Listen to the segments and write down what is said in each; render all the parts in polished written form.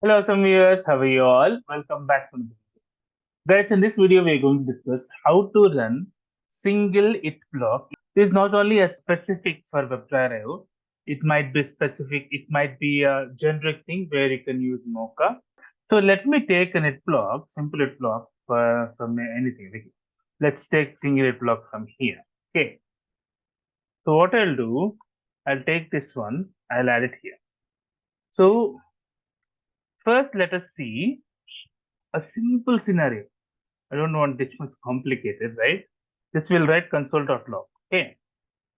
Hello, some viewers. How are you all? Welcome back to the video. Guys, in this video, we're going to discuss how to run single it block. This is not only a specific for WebDrive. It might be specific. It might be a generic thing where you can use Mocha. So let me take an it block, simple it block from anything. Let's take single it block from here. Okay. So what I'll do, I'll take this one. I'll add it here. So first, let us see a simple scenario. I don't want this much complicated, right? This will write console.log. Okay.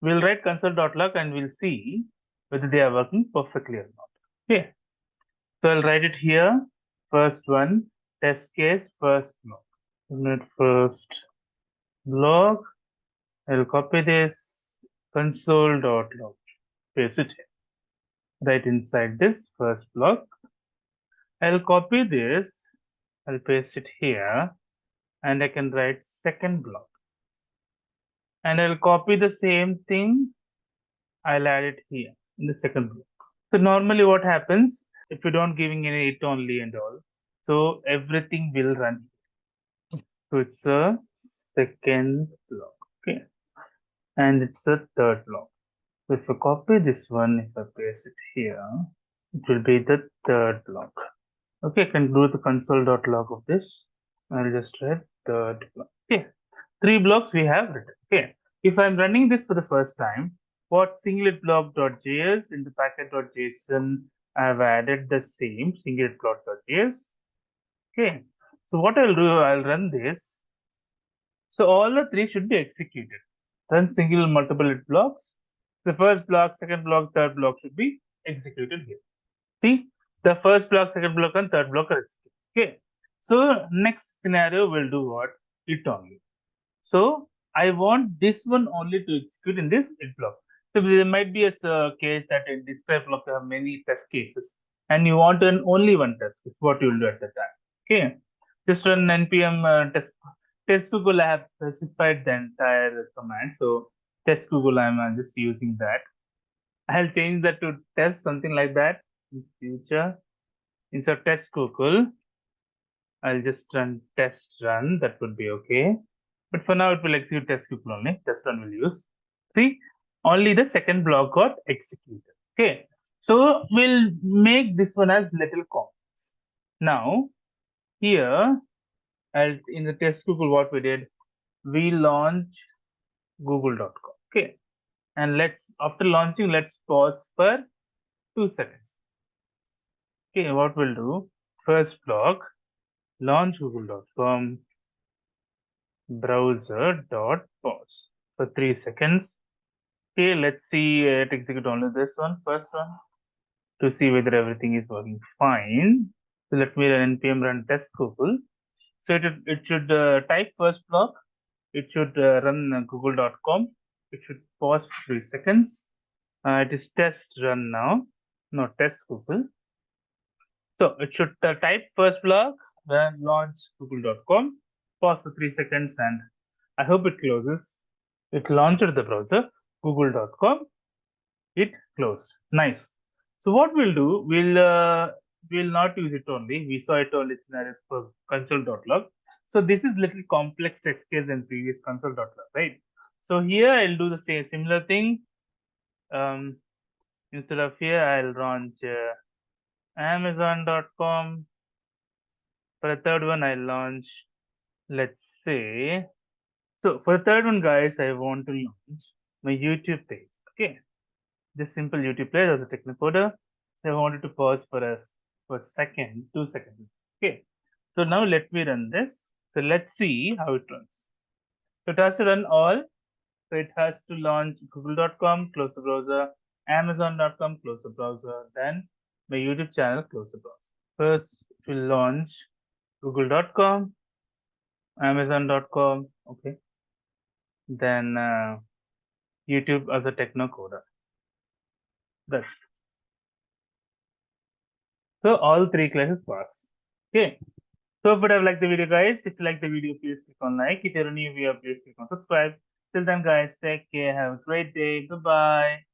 We'll write console.log and we'll see whether they are working perfectly or not. Okay. So I'll write it here. First one, test case, first block. Unit first block. I'll copy this console.log. Paste it here. Right inside this first block. I'll copy this. I'll paste it here. And I can write second block. And I'll copy the same thing. I'll add it here in the second block. So normally what happens if you don't giving any it only and all, so everything will run. So it's a second block, okay, and it's a third block. So if I copy this one, if I paste it here, it will be the third block. Okay, I can do the console.log of this. I'll just write third block. Okay, 3 blocks we have written. Okay, if I'm running this for the first time, what singlet block.js in the packet.json, I've added the same singlet block.js. Okay, so what I'll do, I'll run this. So all the 3 should be executed. Run single multiple it blocks. The first block, second block, third block should be executed here. See, the first block, second block, and third block are executed. Okay, so next scenario will do what? It only. So I want this one only to execute in this it block. So there might be a case that in this type block you have many test cases and you want only one test case. What you will do at the time? Okay, just run npm test Google. I have specified the entire command. So test Google, I'm just using that. I'll change that to test something like that in future. Instead of test Google, I'll just run test run. That would be okay. But for now, it will execute test Google only. Test run will use. See, only the second block got executed. Okay. So we'll make this one as little complex. Now, here, in the test Google, what we did, we launch google.com. Okay. And after launching, let's pause for 2 seconds. Okay, what we'll do, first block, launch google.com, browser.pause for 3 seconds. Okay, let's see it execute only this one, first one, to see whether everything is working fine. So let me run npm run test Google. So it should type first block. It should run google.com. It should pause for 3 seconds. It is test run now, no test Google. So it should type first block, then launch google.com, pause for 3 seconds, and I hope it closes. It launched the browser, google.com, it closed. Nice. So what we'll do, we'll not use it only. We saw it only scenarios for console.log. So this is little complex text case than previous console.log, right? So here I'll do the same similar thing. Instead of here, I'll launch amazon.com. For the third one, I'll launch, let's say, so for the third one, guys, I want to launch my YouTube page. Okay, just simple YouTube page as a Technocoder. So I wanted to pause for a second, 2 seconds. Okay, so now let me run this. So let's see how it runs. So it has to run all. So it has to launch google.com, close the browser, amazon.com, close the browser, then my YouTube channel, close the browser. First, it will launch google.com, amazon.com, okay, then YouTube as a Technocoder. That's so all 3 classes pass. Okay. So if you have liked the video, guys, if you like the video, please click on like. If you're a new viewer, please click on subscribe. Till then, guys, take care. Have a great day. Goodbye.